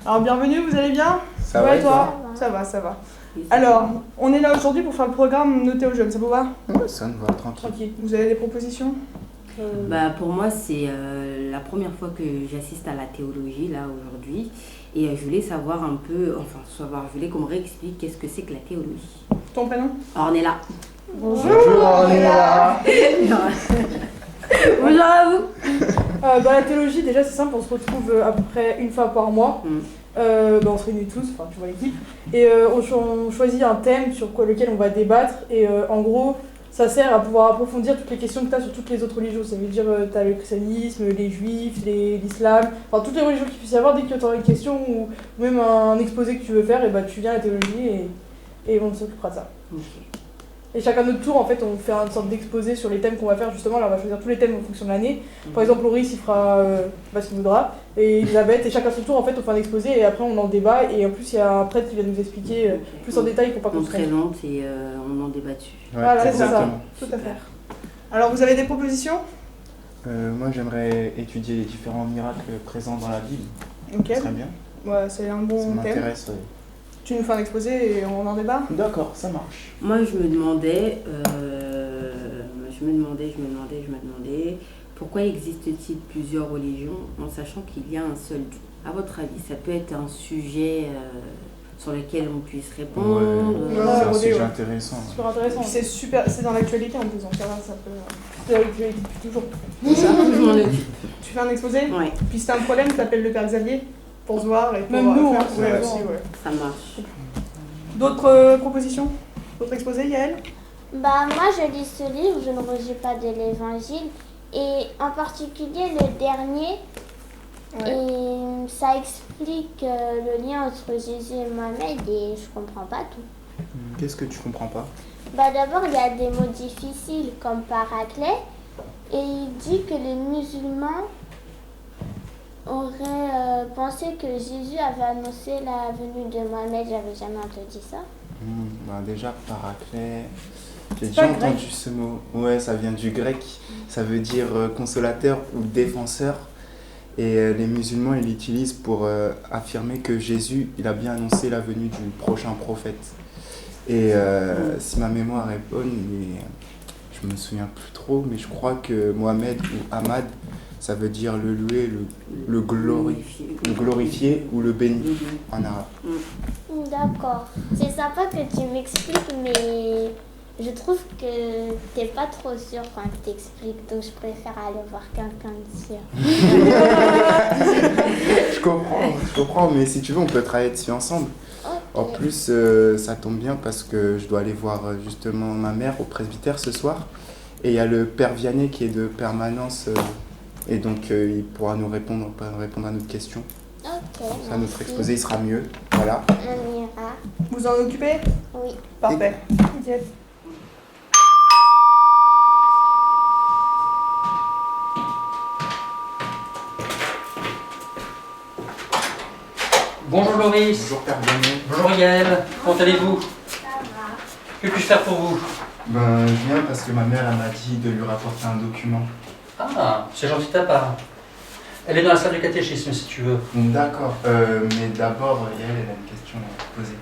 Alors bienvenue, vous allez bien? Ça va et toi? Ça va, ça va. Alors, on est là aujourd'hui pour faire le programme Noté aux jeunes, ça vous va? Ouais, ça me va, tranquille. Tranquille. Vous avez des propositions? Pour moi, c'est la première fois que j'assiste à la théologie, là, aujourd'hui. Et je voulais savoir un peu, je voulais qu'on me réexplique qu'est-ce que c'est que la théologie. Ton prénom? Ornella. Bonjour. On est là. Bonjour à vous. La théologie, déjà c'est simple, on se retrouve à peu près une fois par mois. On se réunit tous, enfin tu vois l'équipe. Et on choisit un thème sur lequel on va débattre. Et en gros, ça sert à pouvoir approfondir toutes les questions que tu as sur toutes les autres religions. Ça veut dire tu as le christianisme, les juifs, l'islam, enfin toutes les religions qu'il puisse y avoir. Dès que tu auras une question ou même un exposé que tu veux faire, et tu viens à la théologie et on s'occupera de ça. Okay. Et chacun notre tour, en fait, on fait une sorte d'exposé sur les thèmes qu'on va faire justement. Là, on va choisir tous les thèmes en fonction de l'année. Par exemple, Loris, il fera ce qu'il voudra. Et Elisabeth, et chacun son tour, en fait, on fait un exposé et après on en débat. Et en plus, il y a un prêtre qui vient nous expliquer plus en détail pour pas qu'on On se se présente et on en débat dessus. Ouais, voilà, c'est ça. exactement. Tout à fait. Alors, vous avez des propositions? Moi, j'aimerais étudier les différents miracles présents dans la Bible. Ok. Ça serait bien. Ouais, c'est un Ça bon thème. m'intéresse. Tu nous fais un exposé et on en débat? D'accord, ça marche. Moi, je me demandais, pourquoi existe-t-il plusieurs religions en sachant qu'il y a un seul Dieu? À votre avis, ça peut être un sujet sur lequel on puisse répondre? C'est un ouais, sujet ouais. intéressant. Super intéressant. C'est dans l'actualité en plus, donc ça peut. C'est dans l'actualité depuis toujours. Ça, je m'en occupe. Tu fais un exposé? Ouais, Puis si t'as un problème, t'appelles le père Xavier pour se voir et pour Même nous, faire. hein, Ouais, ouais. aussi, ouais. ça marche. D'autres propositions? D'autres exposés, Yael? Moi je lis ce livre, je ne rejette pas de l'évangile, et en particulier le dernier, et ça explique le lien entre Jésus et Mohamed, et je comprends pas tout. Qu'est-ce que tu comprends pas? D'abord il y a des mots difficiles comme paraclet, et il dit que les musulmans auraient pensé que Jésus avait annoncé la venue de Mohamed. J'avais jamais entendu ça. Déjà, paraclet. J'ai C'est pas déjà entendu ce mot. Ouais, ça vient du grec. Ça veut dire consolateur ou défenseur. Et les musulmans, ils l'utilisent pour affirmer que Jésus, il a bien annoncé la venue du prochain prophète. Et si ma mémoire est bonne, je me souviens plus trop, mais je crois que Mohamed ou Ahmad, ça veut dire le louer, le glorifier ou le béni en arabe. D'accord. C'est sympa que tu m'expliques, mais je trouve que t'es pas trop sûr quand tu t'expliques, donc je préfère aller voir quelqu'un de sûr. Je comprends, mais si tu veux, on peut travailler dessus ensemble. Ok. En plus, ça tombe bien parce que je dois aller voir justement ma mère au presbytère ce soir. Et il y a le père Vianney qui est de permanence. Et donc, il pourra nous répondre à notre question. Ok. Ça, notre exposé, il sera mieux. Voilà. On ira. Vous en occupez? Oui. Parfait. Nickel. Bonjour Loris. Bonjour père Vianney. Bonjour Yael. Comment allez-vous? Ça va. Que puis-je faire pour vous? Je viens parce que ma mère elle m'a dit de lui rapporter un document. Ah, c'est gentil de ta part. Elle est dans la salle du catéchisme si tu veux. D'accord. Mais d'abord, Yael, elle a une question à poser.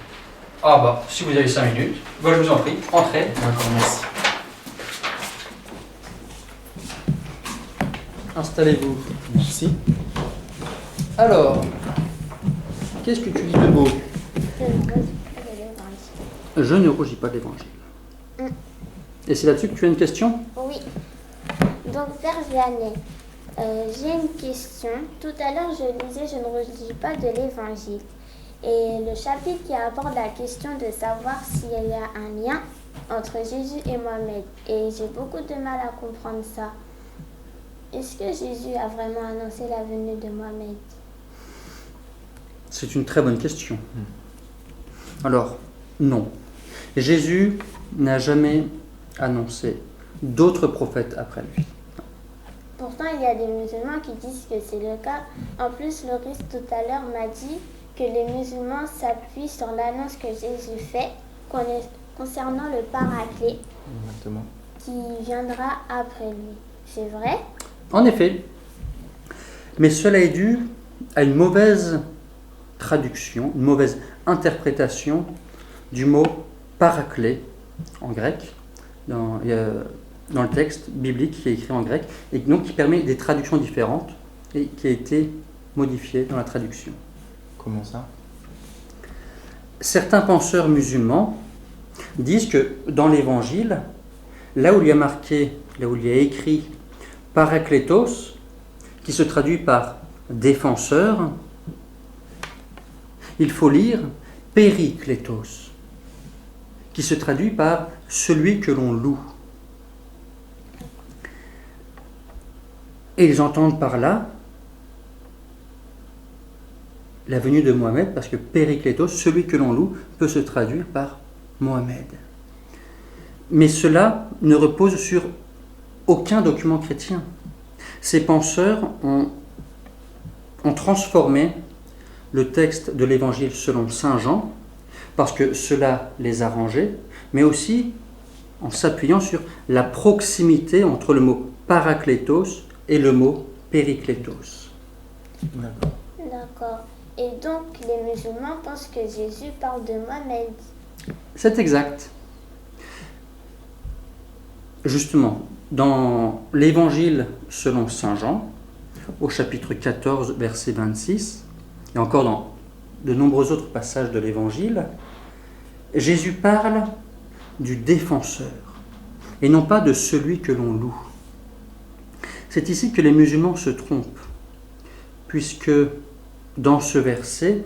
Ah si vous avez 5 minutes, je vous en prie, entrez. D'accord, merci. Installez-vous. Merci. Alors, qu'est-ce que tu dis de beau? Je ne pose pas de l'évangile. Je ne rougis pas de l'évangile. Et c'est là-dessus que tu as une question? Oui. Donc, Père Vianney, j'ai une question. Tout à l'heure, je disais je ne relis pas de l'évangile. Et le chapitre qui aborde la question de savoir s'il y a un lien entre Jésus et Mohamed. Et j'ai beaucoup de mal à comprendre ça. Est-ce que Jésus a vraiment annoncé la venue de Mohamed? C'est une très bonne question. Alors, non. Jésus n'a jamais annoncé d'autres prophètes après lui. Pourtant, il y a des musulmans qui disent que c'est le cas. En plus, Loris tout à l'heure m'a dit que les musulmans s'appuient sur l'annonce que Jésus fait concernant le paraclet Exactement. qui viendra après lui. C'est vrai? En effet. Mais cela est dû à une mauvaise traduction, une mauvaise interprétation du mot paraclé en grec, dans le texte biblique qui est écrit en grec, et donc qui permet des traductions différentes et qui a été modifié dans la traduction. Comment ça? Certains penseurs musulmans disent que dans l'Évangile, là où il y a marqué, là où il y a écrit paraklétos, qui se traduit par défenseur, il faut lire périklétos, qui se traduit par celui que l'on loue. Et ils entendent par là la venue de Mohamed, parce que périklétos, celui que l'on loue, peut se traduire par Mohamed. Mais cela ne repose sur aucun document chrétien. Ces penseurs ont transformé le texte de l'Évangile selon Saint Jean, parce que cela les arrangeait, mais aussi en s'appuyant sur la proximité entre le mot paraklétos et le mot périklétos. D'accord. D'accord. Et donc, les musulmans pensent que Jésus parle de Mohamed. C'est exact. Justement, dans l'Évangile selon Saint Jean, au chapitre 14, verset 26, et encore dans de nombreux autres passages de l'Évangile, Jésus parle du défenseur, et non pas de celui que l'on loue. C'est ici que les musulmans se trompent, puisque dans ce verset,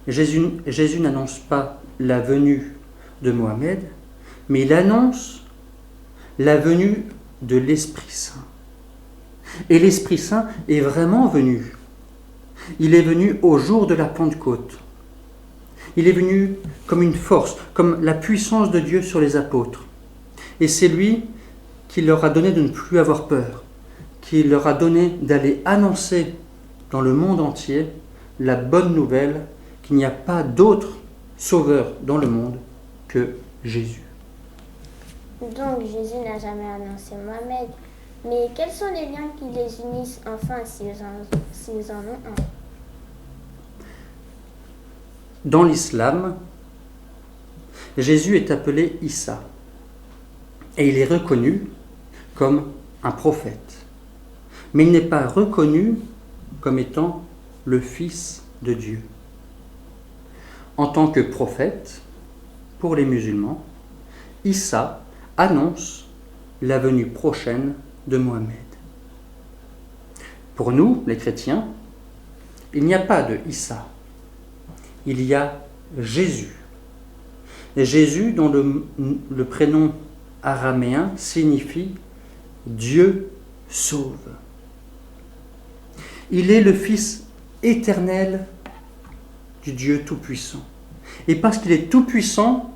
Jésus n'annonce pas la venue de Mohamed, mais il annonce la venue de l'Esprit Saint. Et l'Esprit Saint est vraiment venu. Il est venu au jour de la Pentecôte. Il est venu comme une force, comme la puissance de Dieu sur les apôtres. Et c'est lui qui leur a donné de ne plus avoir peur, qui leur a donné d'aller annoncer dans le monde entier la bonne nouvelle qu'il n'y a pas d'autre sauveur dans le monde que Jésus. Donc, Jésus n'a jamais annoncé Mohamed. Mais quels sont les liens qui les unissent enfin s'ils en ont un? Dans l'islam, Jésus est appelé Issa et il est reconnu comme un prophète. Mais il n'est pas reconnu comme étant le Fils de Dieu. En tant que prophète, pour les musulmans, Issa annonce la venue prochaine de Mohamed. Pour nous, les chrétiens, il n'y a pas de Issa, il y a Jésus. Et Jésus, dont le prénom araméen signifie Dieu sauve. Il est le Fils éternel du Dieu Tout-Puissant. Et parce qu'il est Tout-Puissant,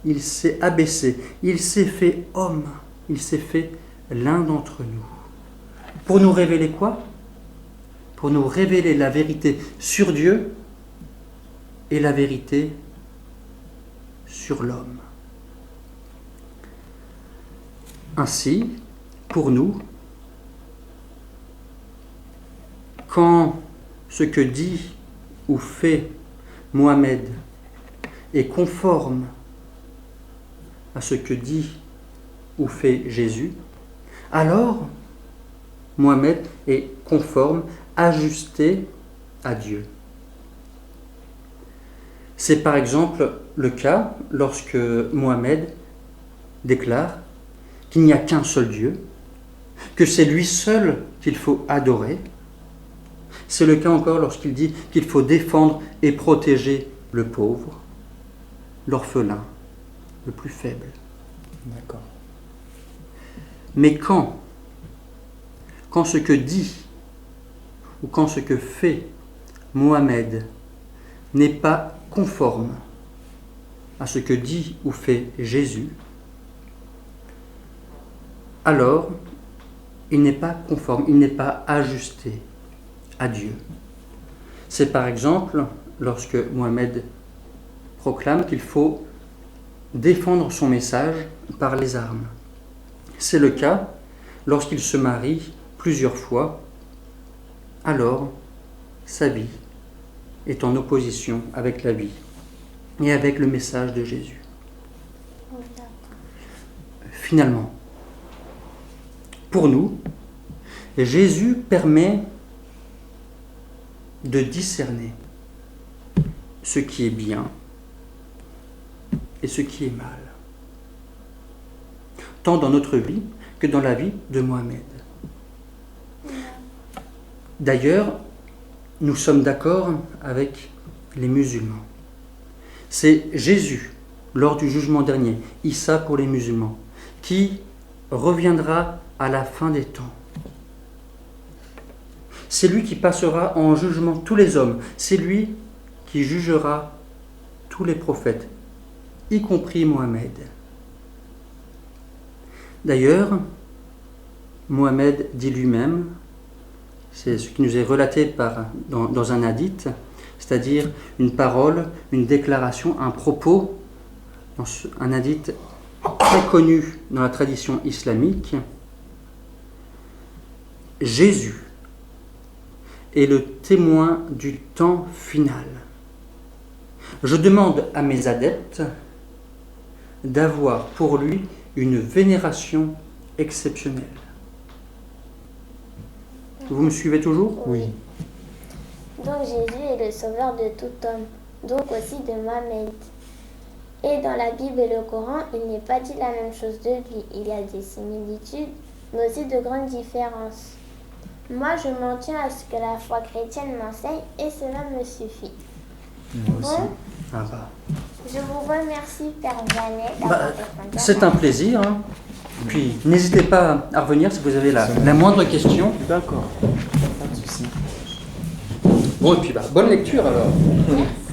il s'est abaissé, il s'est fait homme, il s'est fait l'un d'entre nous. Pour nous révéler quoi? Pour nous révéler la vérité sur Dieu et la vérité sur l'homme. Ainsi, pour nous, quand ce que dit ou fait Mohamed est conforme à ce que dit ou fait Jésus, alors Mohamed est conforme, ajusté à Dieu. C'est par exemple le cas lorsque Mohamed déclare qu'il n'y a qu'un seul Dieu, que c'est lui seul qu'il faut adorer. C'est le cas encore lorsqu'il dit qu'il faut défendre et protéger le pauvre, l'orphelin, le plus faible. D'accord. Mais quand ce que dit ou quand ce que fait Mohamed n'est pas conforme à ce que dit ou fait Jésus, alors il n'est pas conforme, il n'est pas ajusté à Dieu. C'est par exemple lorsque Mohamed proclame qu'il faut défendre son message par les armes. C'est le cas lorsqu'il se marie plusieurs fois, alors sa vie est en opposition avec la vie et avec le message de Jésus. Finalement, pour nous, Jésus permet de discerner ce qui est bien et ce qui est mal, tant dans notre vie que dans la vie de Mohamed. D'ailleurs, nous sommes d'accord avec les musulmans. C'est Jésus, lors du jugement dernier, Issa pour les musulmans, qui reviendra à la fin des temps. C'est lui qui passera en jugement tous les hommes. C'est lui qui jugera tous les prophètes, y compris Mohamed. D'ailleurs, Mohamed dit lui-même, c'est ce qui nous est relaté dans un hadith, c'est-à-dire une parole, une déclaration, un propos, un hadith très connu dans la tradition islamique. Jésus est le témoin du temps final. Je demande à mes adeptes d'avoir pour lui une vénération exceptionnelle. Vous me suivez toujours? Oui. Donc Jésus est le sauveur de tout homme, donc aussi de Mohamed. Et dans la Bible et le Coran, il n'est pas dit la même chose de lui. Il y a des similitudes, mais aussi de grandes différences. Moi, je m'en tiens à ce que la foi chrétienne m'enseigne et cela me suffit. Moi aussi. Bon, Ah bah, je vous remercie, Père Vianney, d'avoir répondu à c'est ma un plaisir. Hein. Puis n'hésitez pas à revenir si vous avez la moindre question. D'accord. Pas de souci. Bon, et puis bonne lecture alors. Merci.